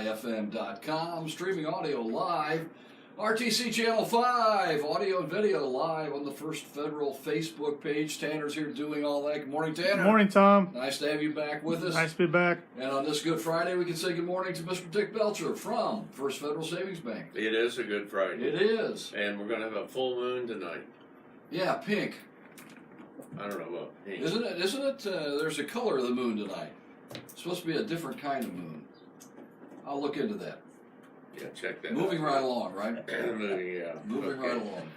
WROIFM.com, streaming audio live, RTC Channel 5, audio and video live on the First Federal Facebook page. Tanner's here doing all that. Good morning, Tanner. Good morning, Tom. Nice to have you back with us. Nice to be back. And on this Good Friday, we can say good morning to Mr. Dick Belcher from First Federal Savings Bank. It is a Good Friday. It is. And we're going to have a full moon tonight. Yeah, pink. I don't know about pink. Isn't it? There's a color of the moon tonight. It's supposed to be a different kind of moon. I'll look into that. Yeah, check that Moving out. right along, right? Moving, yeah. Moving right along.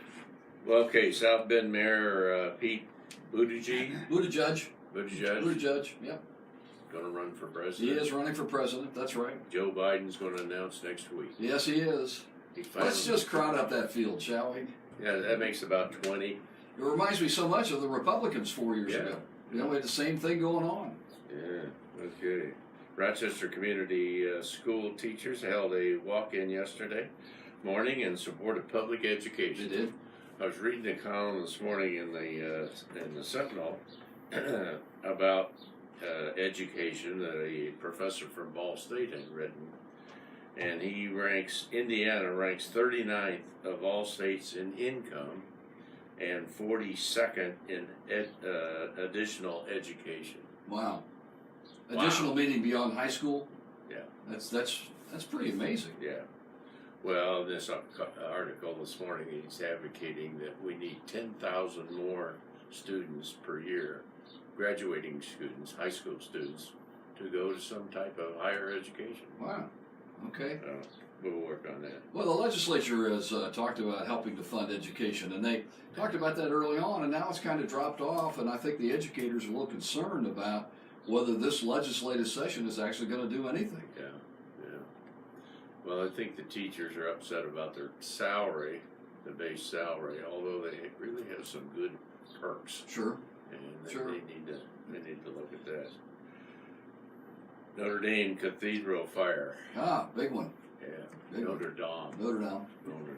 Well, okay, South Bend Mayor Pete Buttigieg. Buttigieg, yep. Going to run for He president. is running for president, that's right. Joe Biden's going to announce next week. Yes, he is. Let's just crowd up that field, shall we? Yeah, that makes about 20. It reminds me so much of the Republicans 4 years ago. You know, we had the same thing going on. Yeah, okay. Rochester Community School teachers held a walk-in yesterday morning in support of public education. They did. I was reading a column this morning in the Sentinel about education that a professor from Ball State had written, and Indiana ranks 39th of all states in income and 42nd in additional education. Wow. Additional meaning beyond high school? Yeah. That's pretty amazing. Yeah. Well, this article this morning, he's advocating that we need 10,000 more students per year, graduating students, high school students, to go to some type of higher education. Wow. Okay. We'll work on that. Well, the legislature has talked about helping to fund education, and they talked about that early on, and now it's kind of dropped off, and I think the educators are a little concerned about whether this legislative session is actually going to do anything. Yeah. Well, I think the teachers are upset about their salary, the base salary, although they really have some good perks. Sure. And Sure. they need to look at that. Notre Dame Cathedral fire. Ah, big one. Yeah. Big one. Notre Dame. Notre Dame.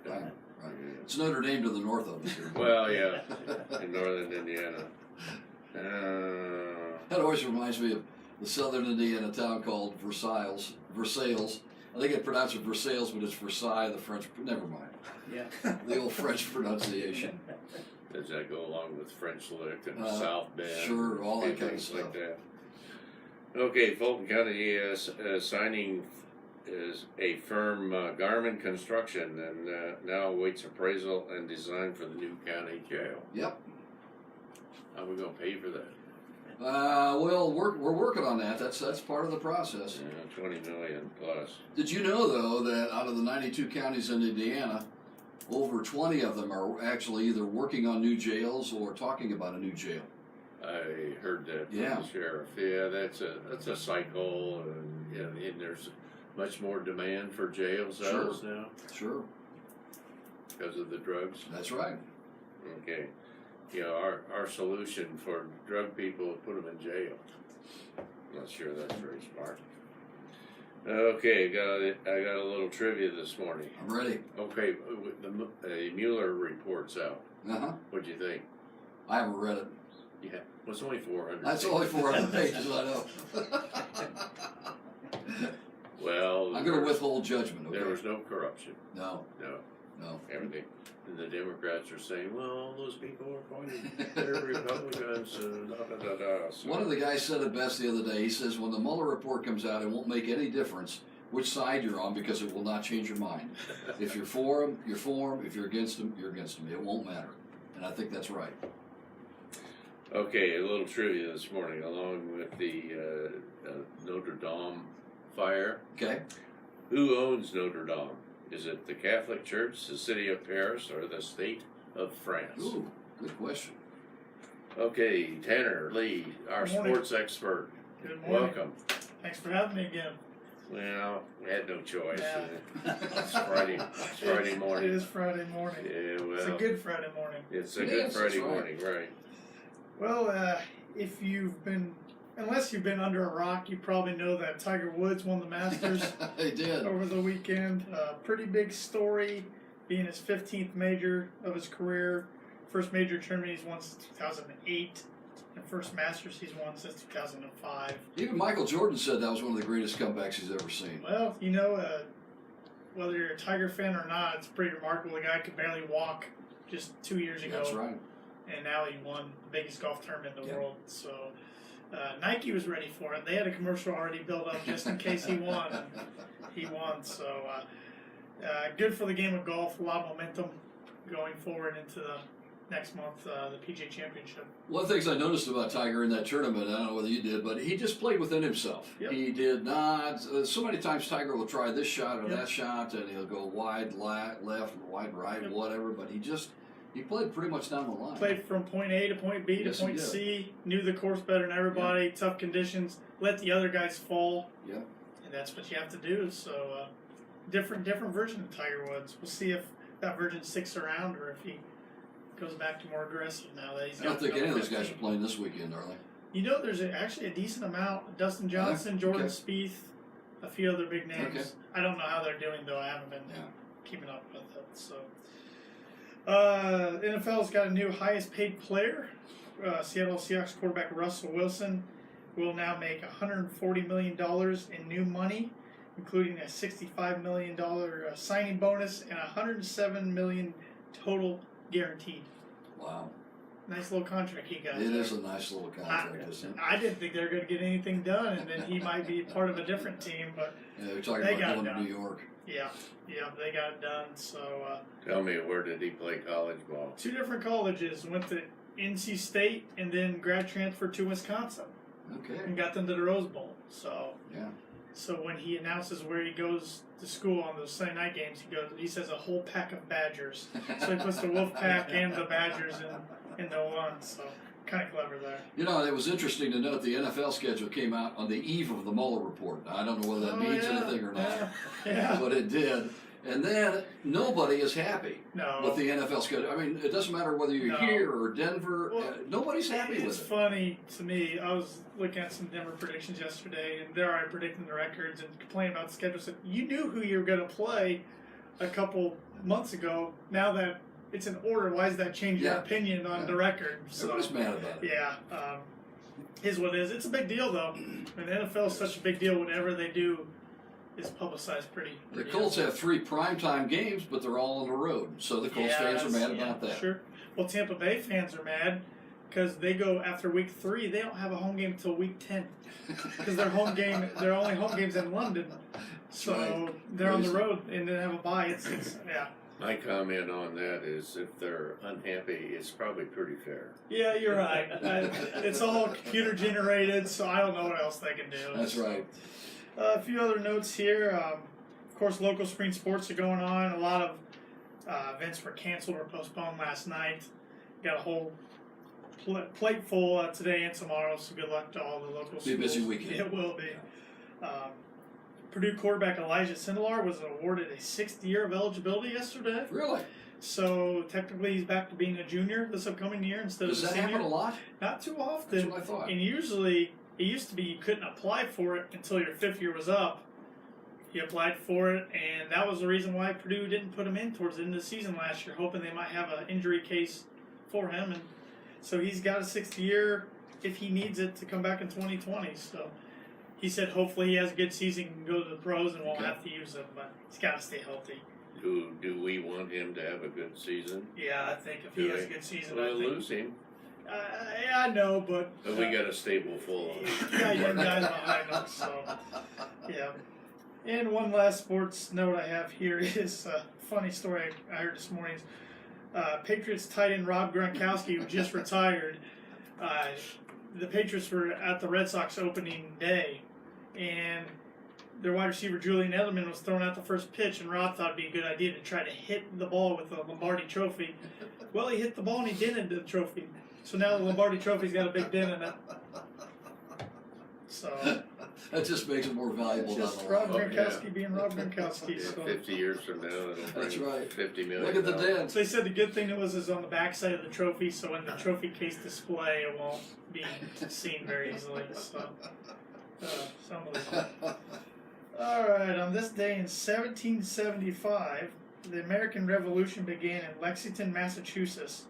Right. Yeah. It's Notre Dame to the north of us here. Well, yeah, in northern Indiana. That always reminds me of the southern Indiana town called Versailles. I think they pronounce it Versailles, but it's Versailles, the French. Never mind. Yeah. The old French pronunciation. Does that go along with French Lick and South Bend? Sure, all that kind of things stuff. like that. Okay, Fulton County is signing is a firm Garmin Construction, and now awaits appraisal and design for the new county jail. Yep. How are we going to pay for that? Well, we're working on that. That's part of the process. Yeah, $20 million plus. Did you know, though, that out of the 92 counties in Indiana, over 20 of them are actually either working on new jails or talking about a new jail? I heard that from Yeah. the sheriff. Yeah, that's a cycle, and there's much more demand for jail cells now Sure. because of the drugs. That's right. Okay. You know, our solution for drug people is put them in jail. I'm not sure that's very smart. Okay, I got a little trivia this morning. I'm ready. Okay, the Mueller report's out. Uh-huh. What'd you think? I haven't read it. Yeah, well, it's only 400. That's only 400 pages, I know. Well, I'm going to withhold judgment, okay? There was no corruption. No. Everything. And the Democrats are saying, well, all those people are appointed. They're Republicans. So. One of the guys said it best the other day. He says, when the Mueller report comes out, it won't make any difference which side you're on because it will not change your mind. If you're for him, you're for him. If you're against him, you're against him. It won't matter. And I think that's right. Okay, a little trivia this morning, along with the Notre Dame fire. Okay. Who owns Notre Dame? Is it the Catholic Church, the city of Paris, or the state of France? Ooh, good question. Okay, Tanner Lee, our Good morning. sports expert. Good morning. Welcome. Thanks for having me again. Well, we had no choice. Yeah. It's Friday morning. It is Friday morning. Yeah, well, It's a good Friday morning. It's a It good is, Friday that's right. morning, right? Well, unless you've been under a rock, you probably know that Tiger Woods won the Masters They did. over the weekend. Pretty big story, being his 15th major of his career. First major tournament he's won since 2008. The first Masters he's won since 2005. Even Michael Jordan said that was one of the greatest comebacks he's ever seen. Well, whether you're a Tiger fan or not, it's pretty remarkable. The guy could barely walk just 2 years ago. That's right. And now he won the biggest golf tournament in the Yeah. world. So Nike was ready for it. They had a commercial already built up just in case he won. And he won. So good for the game of golf. A lot of momentum going forward into the next month, the PGA Championship. One of the things I noticed about Tiger in that tournament, I don't know whether you did, but he just played within himself. Yep. He did not. So many times Tiger will try this shot or Yep. that shot, and he'll go wide left, wide right, Yep. whatever. But he played pretty much down the line. Played from point A to point B Yes, to he point did. C. Knew the course better than everybody. Tough conditions. Let the other guys fall. Yeah. And that's what you have to do. So different version of Tiger Woods. We'll see if that version sticks around or if he goes back to more aggressive now that he's I don't got think any of another those guys are 15. playing this weekend, are they? There's actually a decent amount. Dustin Johnson, Jordan Okay. Spieth, a few other big names. Okay. I don't know how they're doing though. I haven't been Yeah. keeping up with it. So NFL's got a new highest paid player. Seattle Seahawks quarterback Russell Wilson will now make $140 million in new money, including a $65 million signing bonus and $107 million total guaranteed. Wow. Nice little contract he got. It there. is a nice little contract, isn't it? I didn't think they were going to get anything done, and then he might be part of a different team. But Yeah, they're talking They about got going it to done. New York. yeah, they got it done. So Tell me, where did he play college ball? 2 different colleges. Went to NC State and then grad transferred to Wisconsin Okay. and got them to the Rose Bowl. So Yeah. So when he announces where he goes to school on those Sunday night games, he says a whole pack of Badgers. So he puts the Wolf Pack and the Badgers into one. So kind of clever there. It was interesting to note the NFL schedule came out on the eve of the Mueller report. Now, I don't know whether that Oh, means yeah, anything or not, Yeah. but it did. And then nobody is happy No. with the NFL schedule. I mean, it doesn't matter whether you're No. here or Denver. Well, nobody's happy It's with it. funny to me. I was looking at some Denver predictions yesterday, and they're already predicting the records and complaining about the schedule. So you knew who you were going to play a couple months ago. Now that it's in order, why does that change your Yeah. opinion on Yeah. the record? So, Everybody's mad about it. yeah, is what it is. It's a big deal, though. And the NFL is such a big deal. Whatever they do is publicized pretty. The Colts have 3 primetime games, but they're all on the road. So the Colts fans are mad about that. Sure. Well, Tampa Bay fans are mad because they go after week 3. They don't have a home game until week 10 because their only home games in London. So right. they're on the Crazy. road and then have a bye. It's yeah. My comment on that is if they're unhappy, it's probably pretty fair. Yeah, you're right. It's all computer generated, so I don't know what else they can do. That's right. A few other notes here. Of course, local spring sports are going on. A lot of events were canceled or postponed last night. Got a whole plate full today and tomorrow, so good luck to all the local schools. Be a busy weekend. It will be. Purdue quarterback Elijah Sindelar was awarded a 6th year of eligibility yesterday. Really? So technically he's back to being a junior this upcoming year instead Does of a that senior. happen a lot? Not too often. That's what I thought. And usually, it used to be you couldn't apply for it until your 5th year was up. He applied for it, and that was the reason why Purdue didn't put him in towards the end of the season last year, hoping they might have an injury case for him. And so he's got a 6th year if he needs it to come back in 2020. So he said hopefully he has a good season, can go to the pros, and won't Okay. have to use it, but he's got to stay healthy. Do we want him to have a good season? Yeah, I think if he has a good season, We'll I think. lose him, Yeah, I know, but but we got a stable full of yeah, young guys behind him. So, yeah. And one last sports note I have here is a funny story I heard this morning. Patriots tight end Rob Gronkowski, who just retired. The Patriots were at the Red Sox opening day, and their wide receiver Julian Edelman was throwing out the first pitch, and Rob thought it'd be a good idea to try to hit the ball with the Lombardi Trophy. Well, he hit the ball and he dented the trophy. So now the Lombardi Trophy's got a big dent in it. So That just makes it more valuable down just the Rob line. Gronkowski being Rob Gronkowski. Yeah, So. 50 years from now, it'll That's bring right. 50 million. Look at the dent. So he said the good thing is on the back side of the trophy, so in the trophy case display, it won't be seen very easily. So, unbelievable. All right, on this day in 1775, the American Revolution began in Lexington, Massachusetts,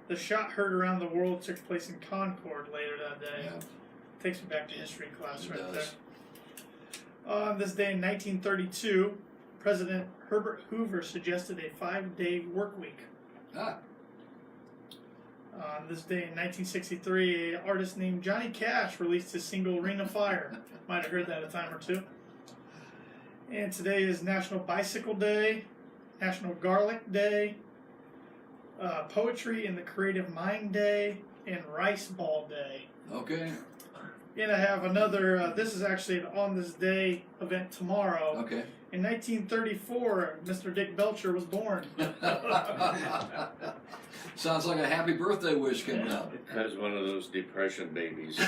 The shot heard around the world took place in Concord later that day. Yeah, Takes me back to history class it right does. there. On this day in 1932, President Herbert Hoover suggested a 5-day work week. Ah, On this day in 1963, an artist named Johnny Cash released his single Ring of Fire. Might have heard that a time or two. And today is National Bicycle Day, National Garlic Day, Poetry and the Creative Mind Day, and Rice Ball Day. okay, And I have another, this is actually an On This Day event tomorrow. okay. In 1934, Mr. Dick Belcher was born. Sounds like a happy birthday wish coming up. That's one of those depression babies.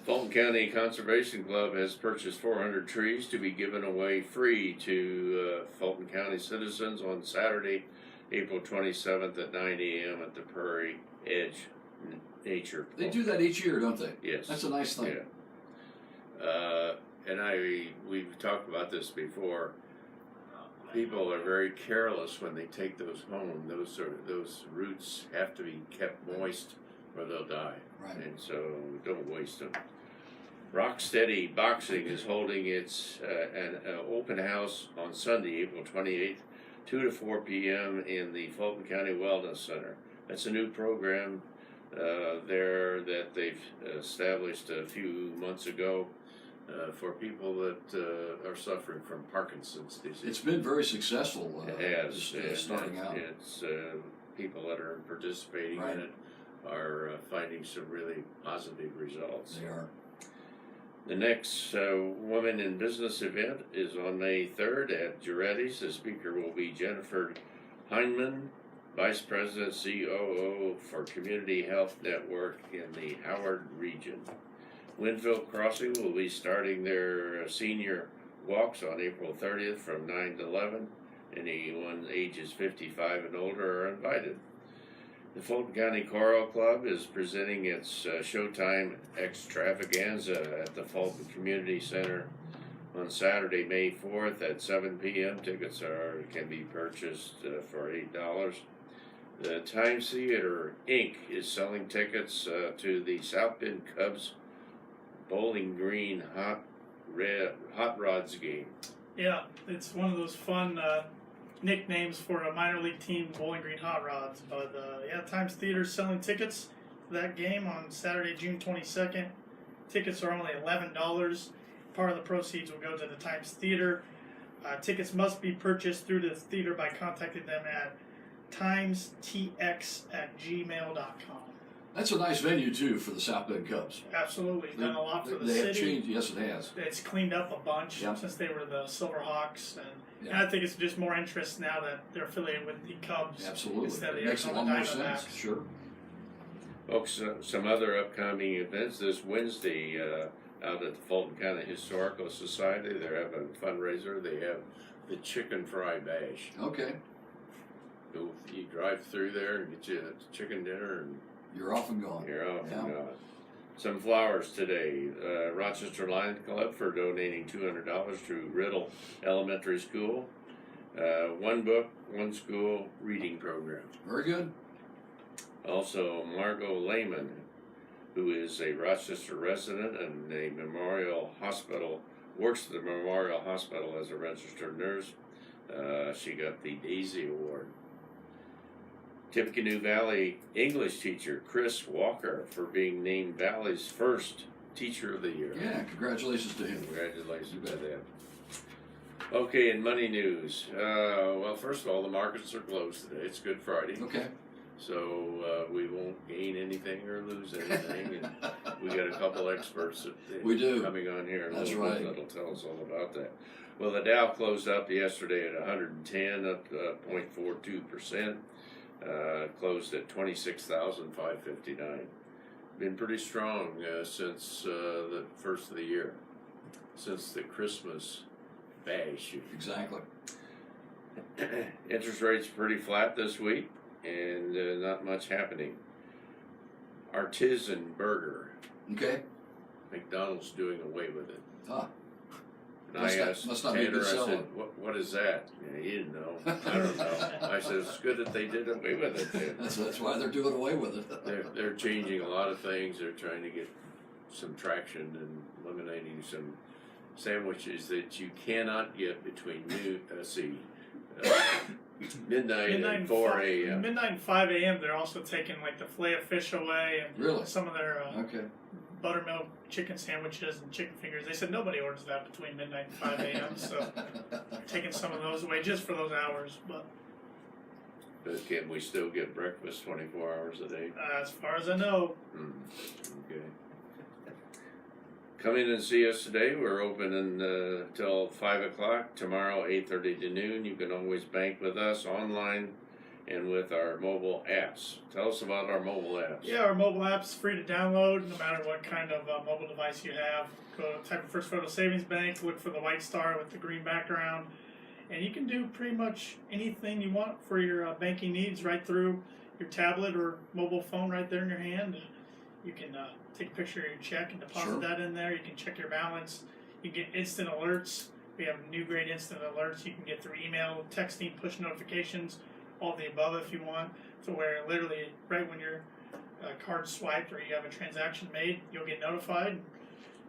Fulton County Conservation Club has purchased 400 trees to be given away free to Fulton County citizens on Saturday, April 27th at 9 a.m. at the Prairie Edge Nature. They do that each year, don't they? Yes. That's a nice thing. Yeah. And we've talked about this before. People are very careless when they take those home. Those roots have to be kept moist or they'll die. Right. And so don't waste them. Rocksteady Boxing is holding its an open house on Sunday, April 28th, 2 to 4 p.m. in the Fulton County Wellness Center. That's a new program there that they've established a few months ago for people that are suffering from Parkinson's disease. It's been very successful. It has. Starting out. It's people that are participating Right. in it are finding some really positive results. They are. The next Women in Business event is on May 3rd at Giretti's. The speaker will be Jennifer Heineman, Vice President, COO for Community Health Network in the Howard region. Winfield Crossing will be starting their senior walks on April 30th from 9 to 11. Anyone ages 55 and older are invited. The Fulton County Choral Club is presenting its Showtime Extravaganza at the Fulton Community Center on Saturday, May 4th at 7 p.m. Tickets can be purchased for $8. The Times Theater Inc. is selling tickets to the South Bend Cubs Bowling Green Hot Rods game. Yeah, it's one of those fun nicknames for a minor league team, Bowling Green Hot Rods. But yeah, Times Theater's selling tickets for that game on Saturday, June 22nd. Tickets are only $11. Part of the proceeds will go to the Times Theater. Tickets must be purchased through the theater by contacting them at timestx@gmail.com. That's a nice venue too for the South Bend Cubs. Absolutely, done a lot for the They have city. changed. Yes, it has. It's cleaned up a bunch Yep. since they were the Silverhawks, and Yeah. I think it's just more interest now that they're affiliated with the Cubs. Absolutely. Instead of the It makes a Arizona lot more sense. Diamondbacks. Sure. Folks, some other upcoming events this Wednesday out at the Fulton County Historical Society. They're having a fundraiser. They have the Chicken Fry Bash. Okay. You drive through there and get you a chicken dinner and You're off and gone. you're off Yeah. and gone. Some flowers today. Rochester Lions Club for donating $200 to Riddle Elementary School. One book, one school reading program. Very good. Also, Margot Lehman, who is a Rochester resident and a Memorial Hospital, works at the Memorial Hospital as a registered nurse. She got the Daisy Award. Tippecanoe Valley English teacher Chris Walker for being named Valley's first Teacher of the Year. Yeah. Congratulations to him. Congratulations to them. Okay, in money news. Well, first of all, the markets are closed today. It's Good Friday. Okay. So we won't gain anything or lose anything. And we got a couple experts We do. coming on here. That's little bit right. That'll tell us all about that. Well, the Dow closed up yesterday at 110, up 0.42%. Closed at 26,559. Been pretty strong since the first of the year, since the Christmas bash. Exactly. Interest rates pretty flat this week, and not much happening. Artisan Burger, Okay. McDonald's doing away with it. Ah. And Must I not- asked must not be a Tanner, good I said, seller. what is that? Yeah, he didn't know. I don't know. I said, it's good that they did away with it then. That's why they're doing away with it. They're changing a lot of things. They're trying to get some traction and eliminating some sandwiches that you cannot get between midnight and 4 a.m. Midnight and 5 a.m. They're also taking like the filet of fish away and Really? some of their Okay. buttermilk chicken sandwiches and chicken fingers. They said nobody orders that between midnight and 5 a.m. So they're taking some of those away just for those hours. But Can we still get breakfast 24 hours a day? as far as I know, Okay. Come in and see us today. We're open till 5 o'clock. Tomorrow, 8:30 to noon. You can always bank with us online and with our mobile apps. Tell us about our mobile apps. yeah, our mobile app's free to download no matter what kind of mobile device you have. Go type in First Photo Savings Bank, look for the white star with the green background, and you can do pretty much anything you want for your banking needs right through your tablet or mobile phone right there in your hand. You can take a picture of your check and deposit Sure. that in there. You can check your balance. You can get instant alerts. We have new grade instant alerts. You can get through email, texting, push notifications, all the above if you want, to where literally right when your card's swiped or you have a transaction made, you'll get notified.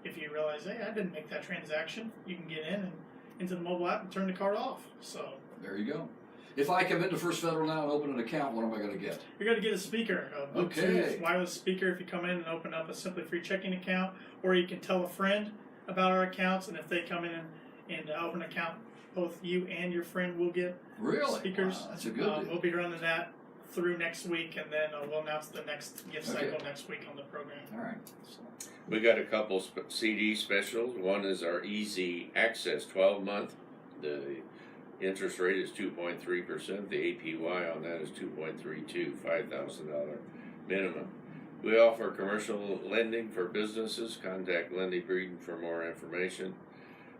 If you realize, hey, I didn't make that transaction, you can get in and into the mobile app and turn the card off. So There you go. If I come into First Federal now and open an account, what am I going to get? you're going to get a speaker, a Bluetooth Okay. wireless speaker if you come in and open up a Simply Free checking account, or you can tell a friend about our accounts, and if they come in and open an account, both you and your friend will get Really? speakers. Wow, that's a good deal. We'll be running that through next week, and then we'll announce the next gift Okay. cycle next week on the program. All right. So, We got a couple CD specials. One is our Easy Access 12-month. The interest rate is 2.3%. The APY on that is 2.32, $5,000 minimum. We offer commercial lending for businesses. Contact Lindy Breeden for more information.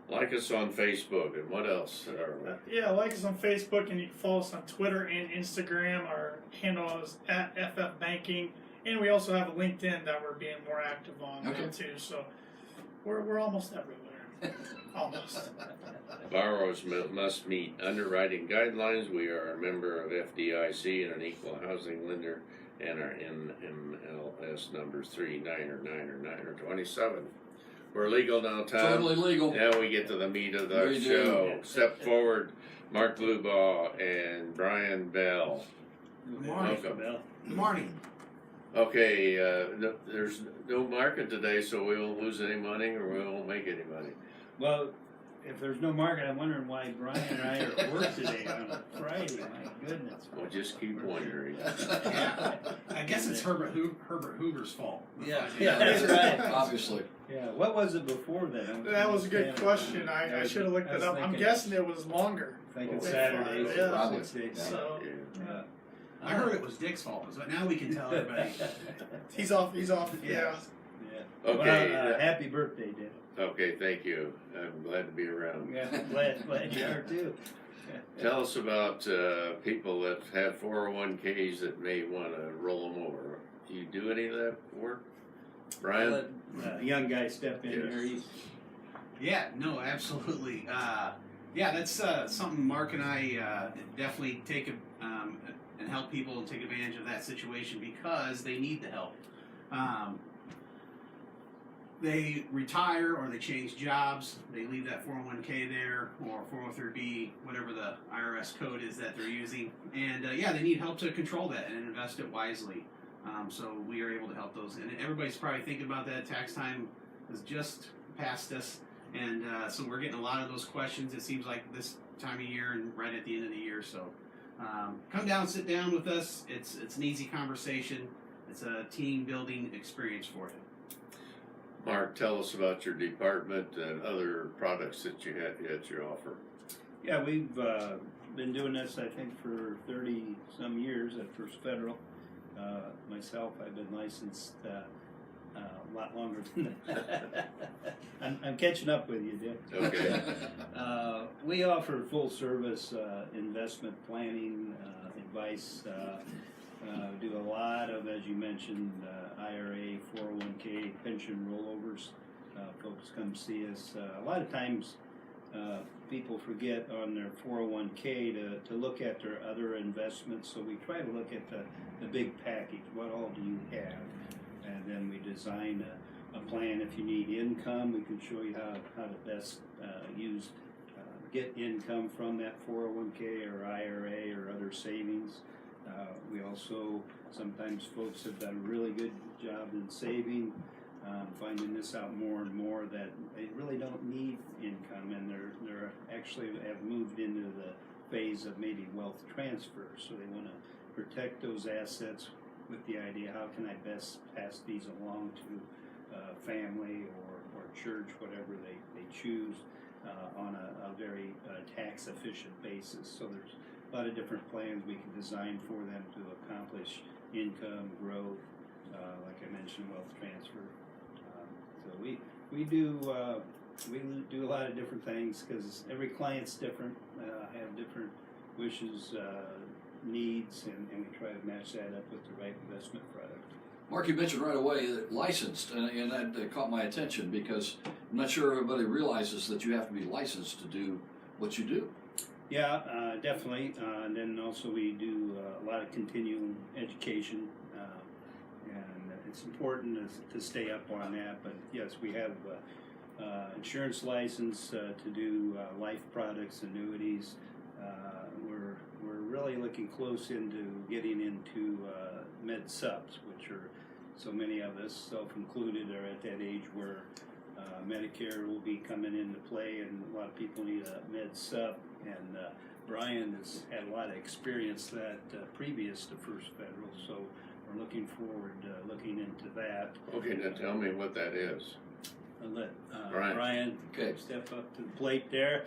Like us on Facebook, and what else are we? Yeah, like us on Facebook, and you can follow us on Twitter and Instagram. Our handle is at FF Banking, and we also have a LinkedIn that we're being more active on now Okay. too. So we're almost everywhere. Almost. Borrowers must meet underwriting guidelines. We are a member of FDIC and an equal housing lender, and our NMLS numbers 39 or We're legal now, Tom. totally legal. Now we get to the meat of the We do. show. Step forward, Mark Blubaugh and Bryan Bell. Good morning. Welcome. Good morning. Okay, there's no market today, so we won't lose any money or we won't make any money. Well, if there's no market, I'm wondering why Brian and I are at work today on a Friday. My goodness. We'll just keep wondering. Yeah, I guess it's Herbert Hoover's fault. Yeah, that's right. Obviously. Yeah, what was it before then? That was a good question. I should have looked it up. I'm guessing it was longer. Thinking Okay, Saturdays. yeah. Probably. So Yeah. I heard it was Dick's fault, but now we can tell everybody. he's off. Yeah. Yeah. Okay. Well, happy birthday, Dick. Okay, thank you. I'm glad to be around. Yeah, glad you are too. Tell us about people that have 401ks that may want to roll them over. Do you do any of that work, Brian? Let young guy step in Yes. here. He's Yeah, no, absolutely. Yeah, that's something Mark and I definitely take and help people take advantage of that situation because they need the help. They retire or they change jobs, they leave that 401k there or 403b, whatever the IRS code is that they're using, and yeah, they need help to control that and invest it wisely. So we are able to help those, and everybody's probably thinking about that. Tax time has just passed us, and so we're getting a lot of those questions. It seems like this time of year and right at the end of the year. So come down, sit down with us. It's an easy conversation. It's a team building experience for you. Mark, tell us about your department and other products that you offer. Yeah, we've been doing this, I think, for 30-some years at First Federal. Myself, I've been licensed a lot longer than that. I'm catching up with you, Dick. Okay. We offer full-service investment planning, advice. Do a lot of, as you mentioned, IRA, 401k, pension rollovers. Folks come see us. A lot of times people forget on their 401k to look at their other investments. So we try to look at the big package. What all do you have? And then we design a plan. If you need income, we can show you how to best get income from that 401k or IRA or other savings. We also, sometimes folks have done a really good job in saving, finding this out more and more that they really don't need income, and they're actually have moved into the phase of maybe wealth transfer. So they want to protect those assets with the idea, how can I best pass these along to family or church, whatever they choose, on a very tax efficient basis. So there's a lot of different plans we can design for them to accomplish income, growth, like I mentioned, wealth transfer. So we do a lot of different things because every client's different, have different wishes, needs, and we try to match that up with the right investment product. Mark, you mentioned right away that licensed, and that caught my attention because I'm not sure everybody realizes that you have to be licensed to do what you do. Yeah, definitely. And then also we do a lot of continuing education, and it's important to stay up on that. But yes, we have insurance license to do life products, annuities. We're really looking close into getting into med subs, which are so many of us, self-included, are at that age where Medicare will be coming into play, and a lot of people need a med sub. And Bryan has had a lot of experience that previous to First Federal, so we're looking forward looking into that. Okay, now tell me what that is. I'll let Bryan. Bryan step up to the plate there.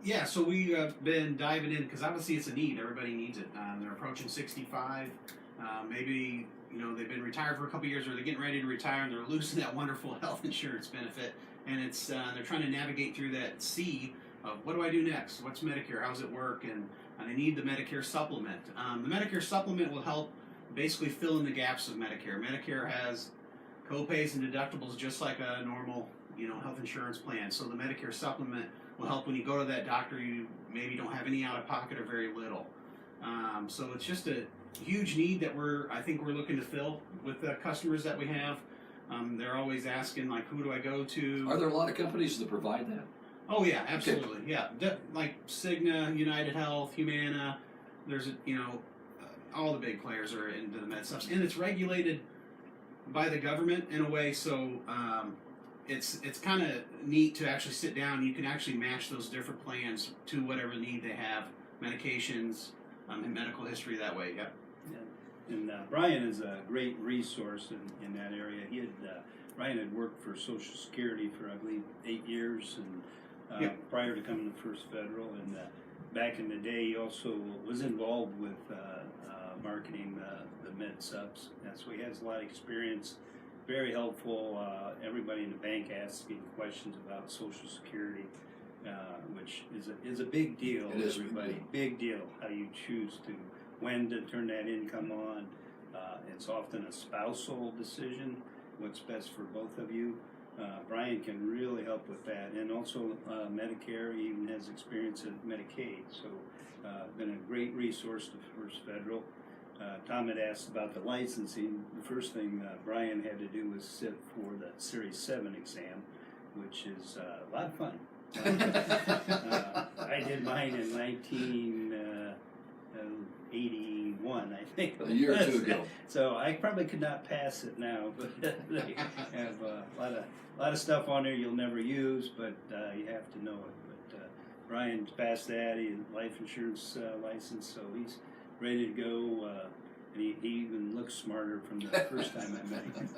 Yeah, so we've been diving in because obviously it's a need. Everybody needs it. They're approaching 65. Maybe they've been retired for a couple years, or they're getting ready to retire, and they're losing that wonderful health insurance benefit. And it's they're trying to navigate through that sea of what do I do next? What's Medicare? How does it work? And they need the Medicare supplement. The Medicare supplement will help basically fill in the gaps of Medicare. Medicare has co-pays and deductibles just like a normal health insurance plan. So the Medicare supplement will help when you go to that doctor. You maybe don't have any out of pocket or very little. So it's just a huge need that I think we're looking to fill with the customers that we have. They're always asking, like, who do I go to? Are there a lot of companies that provide that? Oh yeah, absolutely. Okay. Yeah, like Cigna, United Health, Humana. There's all the big players are into the med subs, and it's regulated by the government in a way. So it's kind of neat to actually sit down. You can actually match those different plans to whatever need they have, medications, and medical history that way. Yep. Yeah. And Bryan is a great resource in that area. Bryan had worked for Social Security for, I believe, 8 years, and prior to coming to First Federal. And back in the day, he also was involved with marketing the med subs. And so he has a lot of experience. Very helpful. Everybody in the bank asking questions about Social Security, which is a big deal. It is everybody. Big deal. How you choose when to turn that income on. It's often a spousal decision. What's best for both of you. Bryan can really help with that, and also Medicare. He even has experience in Medicaid, so been a great resource to First Federal. Tom had asked about the licensing. The first thing Bryan had to do was sit for the Series 7 exam, which is a lot of fun. I did mine in 1981, I think. A year or two ago. So I probably could not pass it now, but they have a lot of stuff on there you'll never use, but you have to know it. But Bryan's passed that. He has a life insurance license, so he's ready to go. And he even looks smarter from the first time I met him.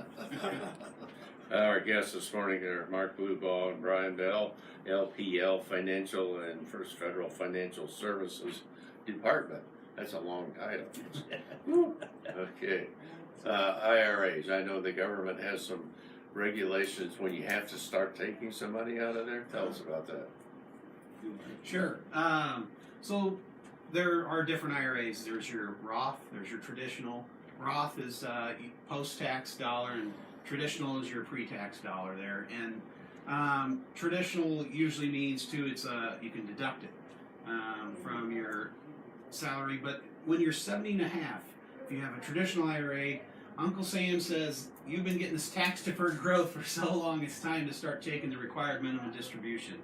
Our guests this morning are Mark Blubaugh and Bryan Bell, LPL Financial and First Federal Financial Services Department. That's a long title. Okay. IRAs. I know the government has some regulations when you have to start taking some money out of there. Tell us about that. Sure. So there are different IRAs. There's your Roth. There's your traditional. Roth is post-tax dollar, and traditional is your pre-tax dollar there. And Traditional usually means too, it's you can deduct it from your salary, but when you're 70 and a half, if you have a traditional IRA, Uncle Sam says you've been getting this tax deferred growth for so long, it's time to start taking the required minimum distribution.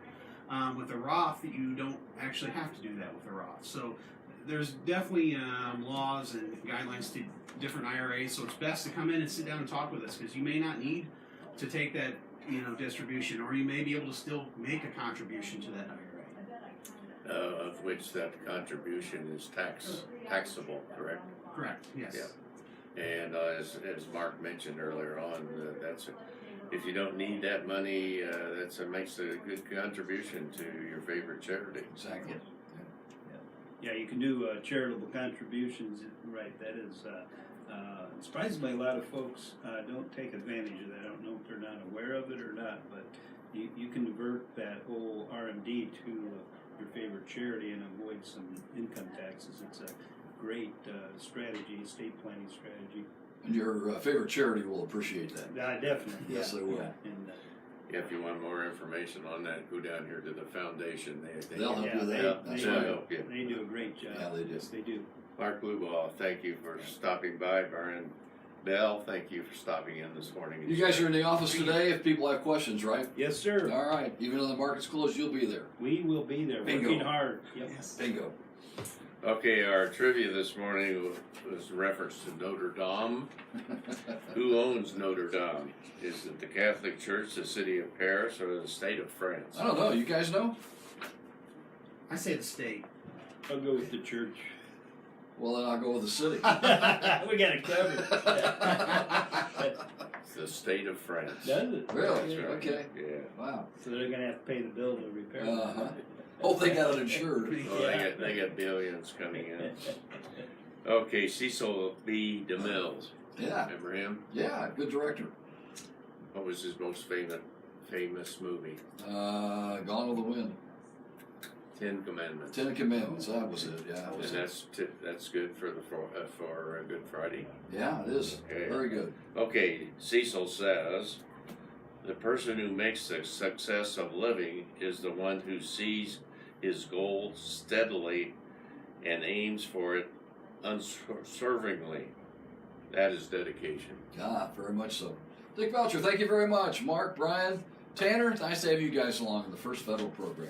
With a Roth, you don't actually have to do that with a Roth. So there's definitely laws and guidelines to different IRAs. So it's best to come in and sit down and talk with us, because you may not need to take that distribution, or you may be able to still make a contribution to that IRA. Of which that contribution is taxable, correct? Correct. Yes. Yeah. And as Mark mentioned earlier on, if you don't need that money, makes a good contribution to your favorite charity. Exactly. Yeah, you can do charitable contributions, right? That is, surprisingly, a lot of folks don't take advantage of that. I don't know if they're not aware of it or not, but you can divert that whole RMD to your favorite charity and avoid some income taxes. It's a great strategy, estate planning strategy. And your favorite charity will appreciate that. Definitely. Yes, yeah, they will. Yeah. And, If you want more information on that, go down here to the foundation. They'll help you with they- that. That's they- right. help you. They do a great job. Yeah, they do. Yes, they do. Mark Blubaugh, thank you for stopping by. Brian Bell, thank you for stopping in this morning. You guys are in the office today if people have questions, right? Yes, sir. All right. Even though the market's closed, you'll be there. We will be there Bingo. working hard. Yep. Yes. Bingo. Okay, our trivia this morning was reference to Notre Dame. Who owns Notre Dame? Is it the Catholic Church, the city of Paris, or the state of France? I don't know. You guys know? I say the state. I'll go with the church. Well, then I'll go with the city. We got it covered. It's the state of France. Does it? Really? That's right. Okay. Yeah. Wow. So they're gonna have to pay the bill to repair it. Uh-huh. Hope they got it insured. Well, they got billions coming in. Okay, Cecil B. DeMille. Yeah. Remember him? Yeah. Good director. What was his most famous movie? Gone with the Wind. 10 Commandments. 10 Commandments. That was it. Yeah. That And was it. that's good for Good Friday. Yeah, it is. Okay. Very good. Okay, Cecil says, the person who makes the success of living is the one who sees his goal steadily and aims for it unswervingly. That is dedication. Ah, very much so. Dick Belcher, thank you very much. Mark, Brian, Tanner, nice to have you guys along in the first federal program.